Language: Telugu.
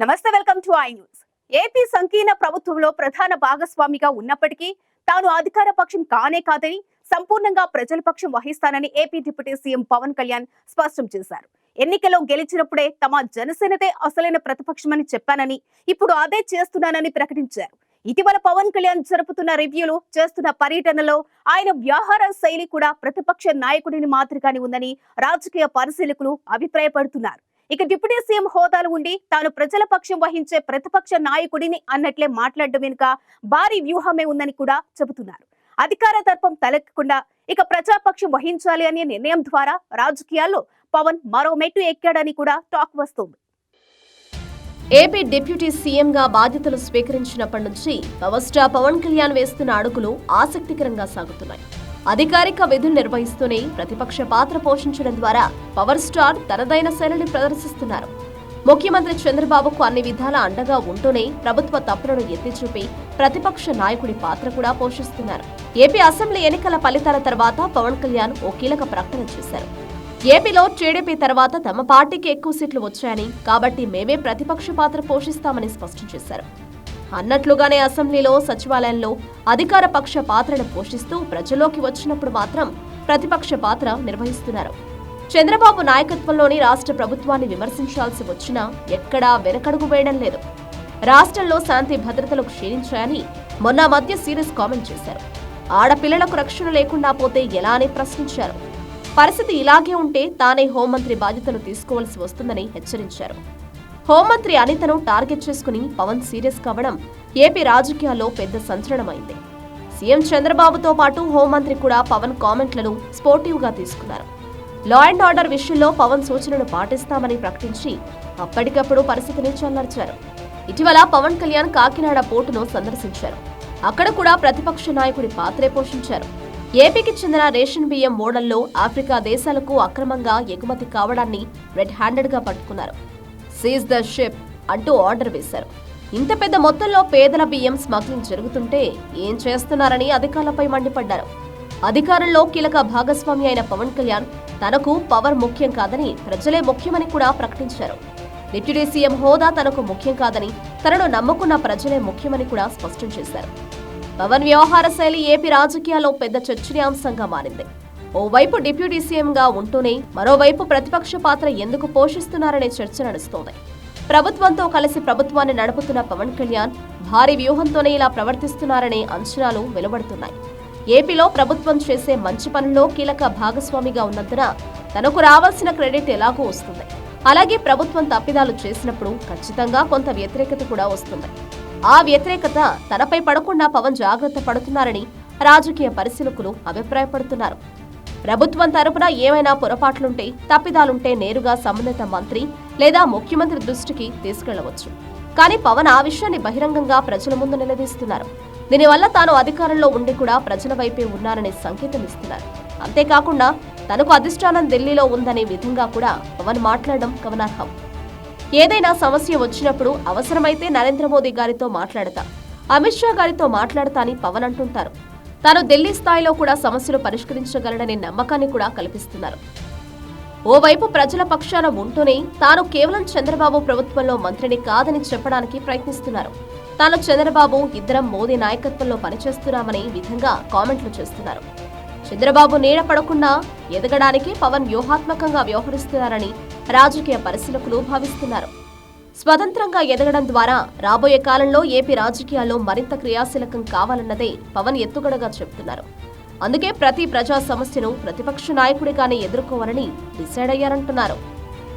నమస్తే, welcome to I news. AP సంకీర్ణ ప్రభుత్వంలో ప్రధాన భాగస్వామిగా ఉన్నప్పటికీ తాను అధికార పక్షం కానే కాదని, సంపూర్ణంగా ప్రజల పక్షం వహిస్తానని AP deputy CM Pawan Kalyan స్పష్టం చేశారు. ఎన్నికల్లో గెలిచినప్పుడే తమ జనసేనదే అసలైన ప్రతిపక్షమని చెప్పానని, ఇప్పుడు అదే చేస్తున్నానని ప్రకటించారు. ఇటీవల పవన్ కళ్యాణ్ జరుపుతున్న రివ్యూలు, చేస్తున్న పర్యటనలో ఆయన వ్యవహార శైలి కూడా ప్రతిపక్ష నాయకుడిని మాదిరిగానే ఉందని రాజకీయ పరిశీలకులు అభిప్రాయపడుతున్నారు. ఇక డిప్యూటీ సీఎం హోదాలు ఉండి తాను ప్రజల పక్షం వహించే ప్రతిపక్ష నాయకుడిని అన్నట్లే మాట్లాడడం వెనుక భారీ వ్యూహమే ఉందని కూడా చెబుతున్నారు. అధికార దర్పం తలెక్కకుండా ఇక ప్రజాపక్షం వహించాలి అనే నిర్ణయం ద్వారా రాజకీయాల్లో పవన్ మరో మెట్టు ఎక్కాడని కూడా టాక్ వస్తోంది. ఏపీ డిప్యూటీ సీఎంగా బాధ్యతలు స్వీకరించినప్పటి నుంచి పవర్ స్టార్ పవన్ కళ్యాణ్ వేస్తున్న అడుగులు ఆసక్తికరంగా సాగుతున్నాయి. అధికారిక విధులు నిర్వహిస్తూనే ప్రతిపక్ష పాత్ర పోషించడం ద్వారా పవర్ స్టార్ తనదైన శైలిని ప్రదర్శిస్తున్నారు. ముఖ్యమంత్రి చంద్రబాబుకు అన్ని విధాల అండగా ఉంటూనే ప్రభుత్వ తప్పులను ఎత్తిచూపి ప్రతిపక్ష నాయకుడి పాత్ర కూడా పోషిస్తున్నారు. ఏపీ అసెంబ్లీ ఎన్నికల ఫలితాల తర్వాత పవన్ కళ్యాణ్ ఓ కీలక ప్రకటన చేశారు. ఏపీలో టీడీపీ తర్వాత తమ పార్టీకి ఎక్కువ సీట్లు వచ్చాయని, కాబట్టి మేమే ప్రతిపక్ష పాత్ర పోషిస్తామని స్పష్టం చేశారు. అన్నట్లుగానే అసెంబ్లీలో, సచివాలయంలో అధికార పక్ష పాత్రను పోషిస్తూ ప్రజల్లోకి వచ్చినప్పుడు మాత్రం ప్రతిపక్ష పాత్ర నిర్వహిస్తున్నారు. చంద్రబాబు నాయకత్వంలోని రాష్ట్ర ప్రభుత్వాన్ని విమర్శించాల్సి వచ్చినా ఎక్కడా వెనకడుగు వేయడం లేదు. రాష్ట్రంలో శాంతి భద్రతలు క్షీణించాయని మొన్న మధ్య సీరియస్ కామెంట్ చేశారు. ఆడపిల్లలకు రక్షణ లేకుండా పోతే ఎలా అని ప్రశ్నించారు. పరిస్థితి ఇలాగే ఉంటే తానే హోంమంత్రి బాధ్యతలు తీసుకోవాల్సి వస్తుందని హెచ్చరించారు. హోంమంత్రి అనితను టార్గెట్ చేసుకుని పవన్ సీరియస్ కావడం ఏపీ రాజకీయాల్లో పెద్ద సంచలనమైంది. సీఎం చంద్రబాబుతో పాటు హోంమంత్రి కూడా పవన్ కామెంట్లను స్పోర్టివ్ గా తీసుకున్నారు. లా అండ్ ఆర్డర్ విషయంలో పవన్ సూచనలు పాటిస్తామని ప్రకటించి అప్పటికప్పుడు పరిస్థితిని చల్లార్చారు. ఇటీవల పవన్ కళ్యాణ్ కాకినాడ పోర్టును సందర్శించారు. అక్కడ కూడా ప్రతిపక్ష నాయకుడి పాత్రే పోషించారు. ఏపీకి చెందిన రేషన్ బియ్యం మోడల్లో ఆఫ్రికా దేశాలకు అక్రమంగా ఎగుమతి కావడాన్ని రెడ్ హ్యాండెడ్ గా పట్టుకున్నారు. సీజ్ ద షిప్ అంటూ ఆర్డర్ వేశారు. ఇంత పెద్ద మొత్తంలో పేదల బియ్యం స్మగ్లింగ్ జరుగుతుంటే ఏం చేస్తున్నారని అధికారులపై మండిపడ్డారు. అధికారంలో కీలక భాగస్వామి అయిన పవన్ కళ్యాణ్ తనకు పవర్ ముఖ్యం కాదని, ప్రజలే ముఖ్యమని కూడా ప్రకటించారు. డిప్యూటీ సీఎం హోదా తనకు ముఖ్యం కాదని, తనను నమ్ముకున్న ప్రజలే ముఖ్యమని కూడా స్పష్టం చేశారు. పవన్ వ్యవహార శైలి ఏపీ రాజకీయాల్లో పెద్ద చర్చనీయాంశంగా మారింది. ఓవైపు డిప్యూటీ సీఎంగా ఉంటూనే మరోవైపు ప్రతిపక్ష పాత్ర ఎందుకు పోషిస్తున్నారనే చర్చ నడుస్తోంది. ప్రభుత్వంతో కలిసి ప్రభుత్వాన్ని నడుపుతున్న పవన్ కళ్యాణ్ భారీ వ్యూహంతోనే ఇలా ప్రవర్తిస్తున్నారనే అంచనాలు వెలువడుతున్నాయి. ఏపీలో ప్రభుత్వం చేసే మంచి పనుల్లో కీలక భాగస్వామిగా ఉన్నందున తనకు రావాల్సిన క్రెడిట్ ఎలాగూ వస్తుంది. అలాగే ప్రభుత్వం తప్పిదాలు చేసినప్పుడు ఖచ్చితంగా కొంత వ్యతిరేకత కూడా వస్తుంది. ఆ వ్యతిరేకత తనపై పడకుండా పవన్ జాగ్రత్త పడుతున్నారని రాజకీయ పరిశీలకులు అభిప్రాయపడుతున్నారు. ప్రభుత్వం తరపున ఏమైనా పొరపాట్లుంటే, తప్పిదాలుంటే నేరుగా సంబంధిత మంత్రి లేదా ముఖ్యమంత్రి దృష్టికి తీసుకెళ్లవచ్చు. కానీ పవన్ ఆ విషయాన్ని బహిరంగంగా ప్రజల ముందు నిలదీస్తున్నారు. దీనివల్ల తాను అధికారంలో ఉండి కూడా ప్రజల వైపే ఉన్నారనే సంకేతం ఇస్తున్నారు. అంతేకాకుండా తనకు అధిష్టానం ఢిల్లీలో ఉందనే విధంగా కూడా పవన్ మాట్లాడడం గమనార్హం. ఏదైనా సమస్య వచ్చినప్పుడు అవసరమైతే నరేంద్ర మోదీ గారితో మాట్లాడతా, అమిత్ షా గారితో మాట్లాడతా అని పవన్ అంటుంటారు. తాను ఢిల్లీ స్థాయిలో కూడా సమస్యలు పరిష్కరించగలడనే నమ్మకాన్ని కూడా కల్పిస్తున్నారు. ఓవైపు ప్రజల పక్షాన ఉంటూనే తాను కేవలం చంద్రబాబు ప్రభుత్వంలో మంత్రిని కాదని చెప్పడానికి ప్రయత్నిస్తున్నారు. తాను చంద్రబాబు ఇద్దరం మోదీ నాయకత్వంలో పనిచేస్తున్నామనే విధంగా కామెంట్లు చేస్తున్నారు. చంద్రబాబు నీడ పడకుండా ఎదగడానికి పవన్ వ్యూహాత్మకంగా వ్యవహరిస్తున్నారని రాజకీయ పరిశీలకులు భావిస్తున్నారు. స్వతంత్రంగా ఎదగడం ద్వారా రాబోయే కాలంలో ఏపీ రాజకీయాల్లో మరింత క్రియాశీలకం కావాలన్నదే పవన్ ఎత్తుగడగా చెబుతున్నారు. అందుకే ప్రతి ప్రజా సమస్యను ప్రతిపక్ష నాయకుడిగానే ఎదుర్కోవాలని డిసైడ్ అయ్యారంటున్నారు.